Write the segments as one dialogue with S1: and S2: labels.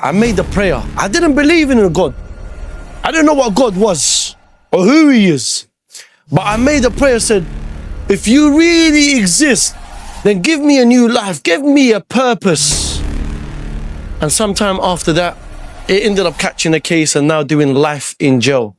S1: I made a prayer. I didn't believe in a God. I didn't know what God was or who he is. But I made a prayer, said, if you really exist, then give me a new life, give me a purpose. And sometime after that, it ended up catching a case and now doing life in jail.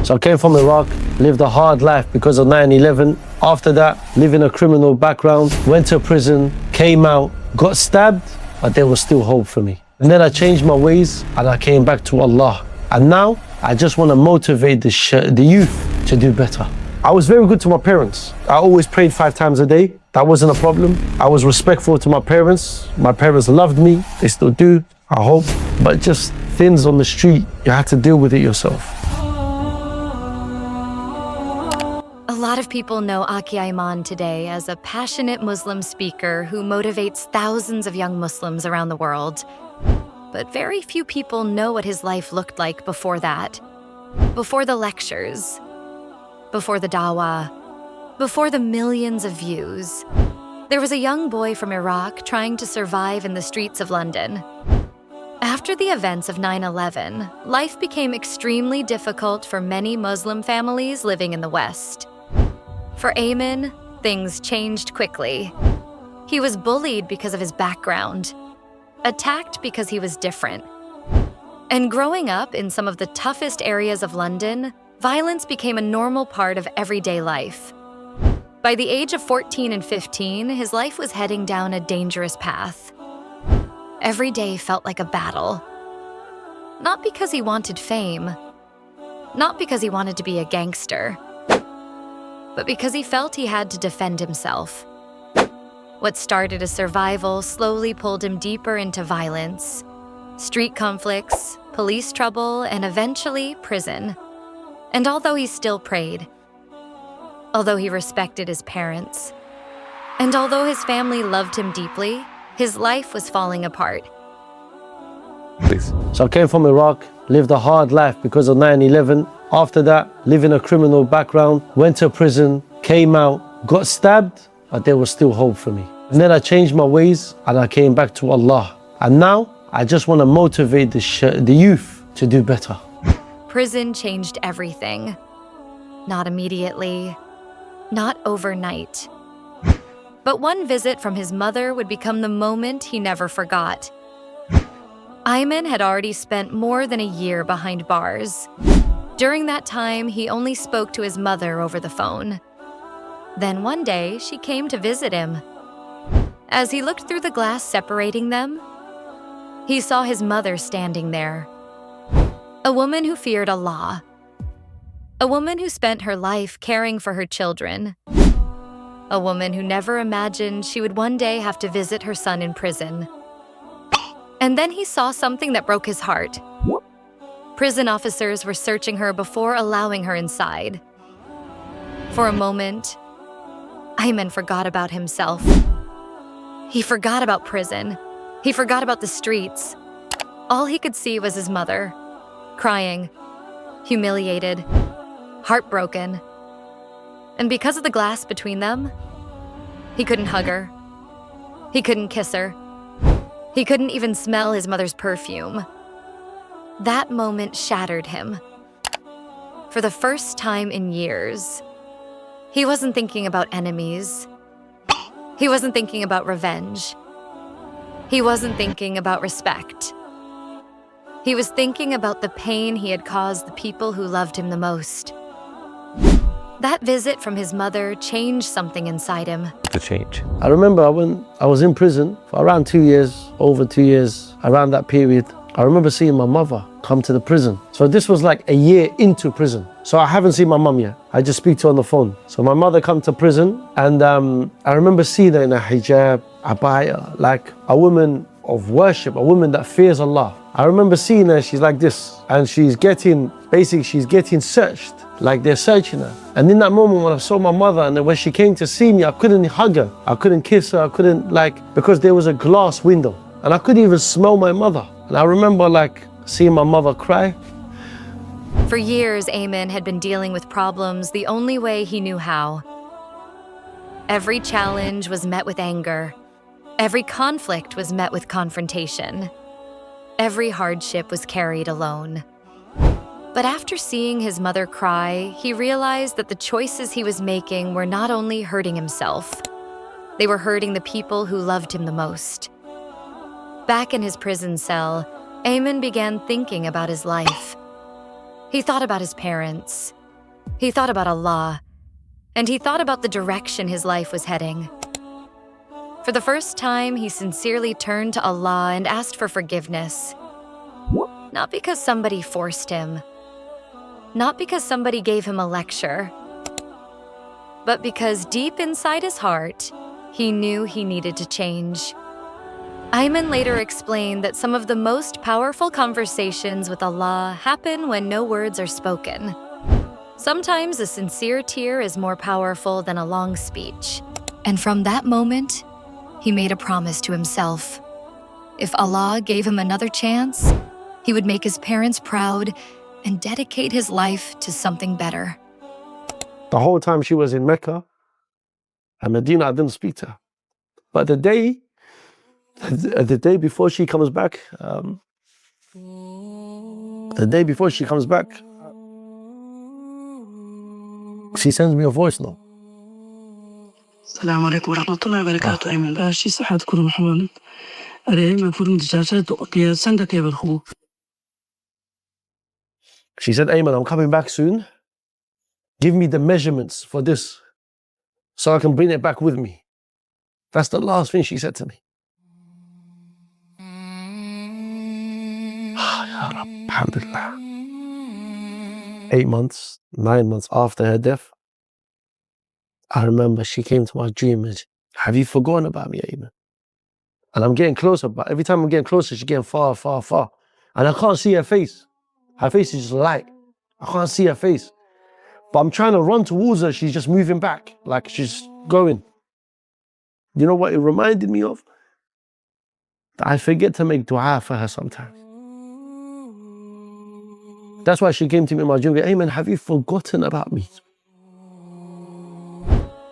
S1: So I came from Iraq, lived a hard life because of 9/11. After that, living a criminal background, went to prison, came out, got stabbed, but there was still hope for me. And then I changed my ways and I came back to Allah. And now I just want to motivate the youth to do better. I was very good to my parents. I always prayed 5 times a day. That wasn't a problem. I was respectful to my parents. My parents loved me. They still do, I hope. But just things on the street, you have to deal with it yourself.
S2: A lot of people know Akhi Ayman today as a passionate Muslim speaker who motivates thousands of young Muslims around the world. But very few people know what his life looked like before that. Before the lectures, before the dawah, before the millions of views. There was a young boy from Iraq trying to survive in the streets of London. After the events of 9/11, life became extremely difficult for many Muslim families living in the West. For Ayman, things changed quickly. He was bullied because of his background, attacked because he was different. And growing up in some of the toughest areas of London, violence became a normal part of everyday life. By the age of 14 and 15, his life was heading down a dangerous path. Every day felt like a battle. Not because he wanted fame, not because he wanted to be a gangster, but because he felt he had to defend himself. What started as survival slowly pulled him deeper into violence, street conflicts, police trouble, and eventually prison. And although he still prayed, although he respected his parents, and although his family loved him deeply, his life was falling apart.
S1: Please. So I came from Iraq, lived a hard life because of 9/11. After that, living a criminal background, went to prison, came out, got stabbed, but there was still hope for me. And then I changed my ways and I came back to Allah. And now I just want to motivate the youth to do better.
S2: Prison changed everything. Not immediately, not overnight. But one visit from his mother would become the moment he never forgot. Ayman had already spent more than a year behind bars. During that time, he only spoke to his mother over the phone. Then one day, she came to visit him. As he looked through the glass separating them, he saw his mother standing there. A woman who feared Allah. A woman who spent her life caring for her children. A woman who never imagined she would one day have to visit her son in prison. And then he saw something that broke his heart. Prison officers were searching her before allowing her inside. For a moment, Ayman forgot about himself. He forgot about prison. He forgot about the streets. All he could see was his mother, crying, humiliated, heartbroken. And because of the glass between them, he couldn't hug her. He couldn't kiss her. He couldn't even smell his mother's perfume. That moment shattered him. For the first time in years, he wasn't thinking about enemies. He wasn't thinking about revenge. He wasn't thinking about respect. He was thinking about the pain he had caused the people who loved him the most. That visit from his mother changed something inside him.
S1: To change. I remember when I was in prison for around 2 years, over 2 years, around that period, I remember seeing my mother come to the prison. So this was like a year into prison. So I haven't seen my mum yet. I just speak to her on the phone. So my mother come to prison and I remember seeing her in a hijab, abaya, like a woman of worship, a woman that fears Allah. I remember seeing her, she's like this, and she's getting searched, like they're searching her. And in that moment when I saw my mother and when she came to see me, I couldn't hug her, I couldn't kiss her, I couldn't because there was a glass window and I couldn't even smell my mother. And I remember seeing my mother cry.
S2: For years, Ayman had been dealing with problems the only way he knew how. Every challenge was met with anger. Every conflict was met with confrontation. Every hardship was carried alone. But after seeing his mother cry, he realized that the choices he was making were not only hurting himself, they were hurting the people who loved him the most. Back in his prison cell, Ayman began thinking about his life. He thought about his parents. He thought about Allah. And he thought about the direction his life was heading. For the first time, he sincerely turned to Allah and asked for forgiveness. Not because somebody forced him. Not because somebody gave him a lecture. But because deep inside his heart, he knew he needed to change. Ayman later explained that some of the most powerful conversations with Allah happen when no words are spoken. Sometimes a sincere tear is more powerful than a long speech. And from that moment, he made a promise to himself. If Allah gave him another chance, he would make his parents proud and dedicate his life to something better.
S1: The whole time she was in Mecca and Medina, I didn't speak to her. But the day before she comes back, she sends me a voice note.
S3: السلام عليكم ورحمة الله وبركاته أيمن باشي صحة كل محمد أيمن كل مدجاجات وقيا سندك يا بالخو.
S1: She said, Ayman, I'm coming back soon. Give me the measurements for this so I can bring it back with me. That's the last thing she said to me. Ya Rab, alhamdulillah. 8 months, 9 months after her death, I remember she came to my dream and, have you forgotten about me, Ayman? And I'm getting closer, but every time I'm getting closer, she's getting far, far, far. And I can't see her face. Her face is just light. I can't see her face. But I'm trying to run towards her, she's just moving back, like she's going. You know what it reminded me of? That I forget to make dua for her sometimes. That's why she came to me in my dream, Ayman, have you forgotten about me?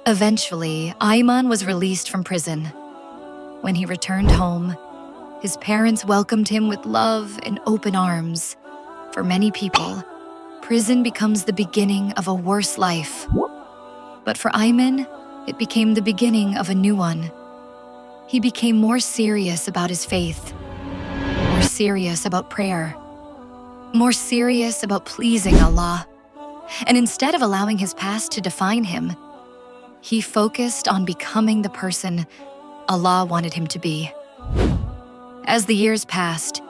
S2: Eventually, Ayman was released from prison. When he returned home, his parents welcomed him with love and open arms. For many people, prison becomes the beginning of a worse life. But for Ayman, it became the beginning of a new one. He became more serious about his faith, more serious about prayer, more serious about pleasing Allah. And instead of allowing his past to define him, he focused on becoming the person Allah wanted him to be. As the years passed,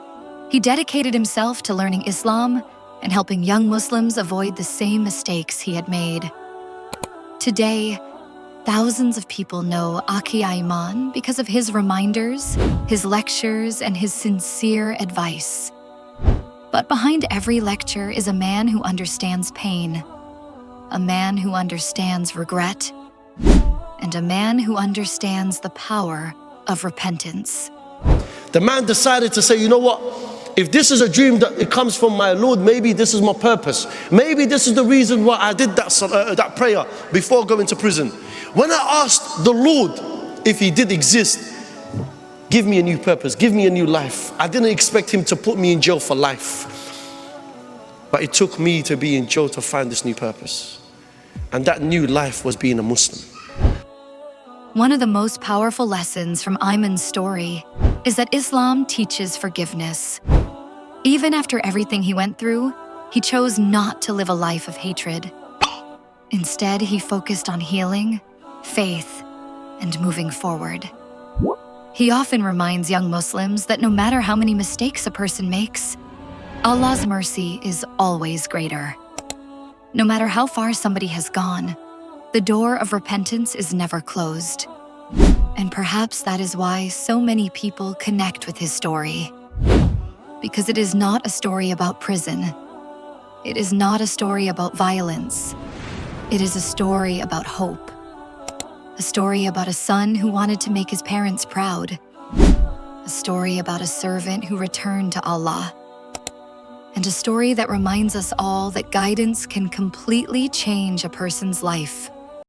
S2: he dedicated himself to learning Islam and helping young Muslims avoid the same mistakes he had made. Today, thousands of people know Akhi Ayman because of his reminders, his lectures, and his sincere advice. But behind every lecture is a man who understands pain, a man who understands regret, and a man who understands the power of repentance.
S1: The man decided to say, you know what? If this is a dream that it comes from my Lord, maybe this is my purpose. Maybe this is the reason why I did that prayer before going to prison. When I asked the Lord if he did exist, give me a new purpose, give me a new life. I didn't expect him to put me in jail for life. But it took me to be in jail to find this new purpose. And that new life was being a Muslim.
S2: One of the most powerful lessons from Ayman's story is that Islam teaches forgiveness. Even after everything he went through, he chose not to live a life of hatred. Instead, he focused on healing, faith, and moving forward. He often reminds young Muslims that no matter how many mistakes a person makes, Allah's mercy is always greater. No matter how far somebody has gone, the door of repentance is never closed. And perhaps that is why so many people connect with his story. Because it is not a story about prison. It is not a story about violence. It is a story about hope. A story about a son who wanted to make his parents proud. A story about a servant who returned to Allah. And a story that reminds us all that guidance can completely change a person's life.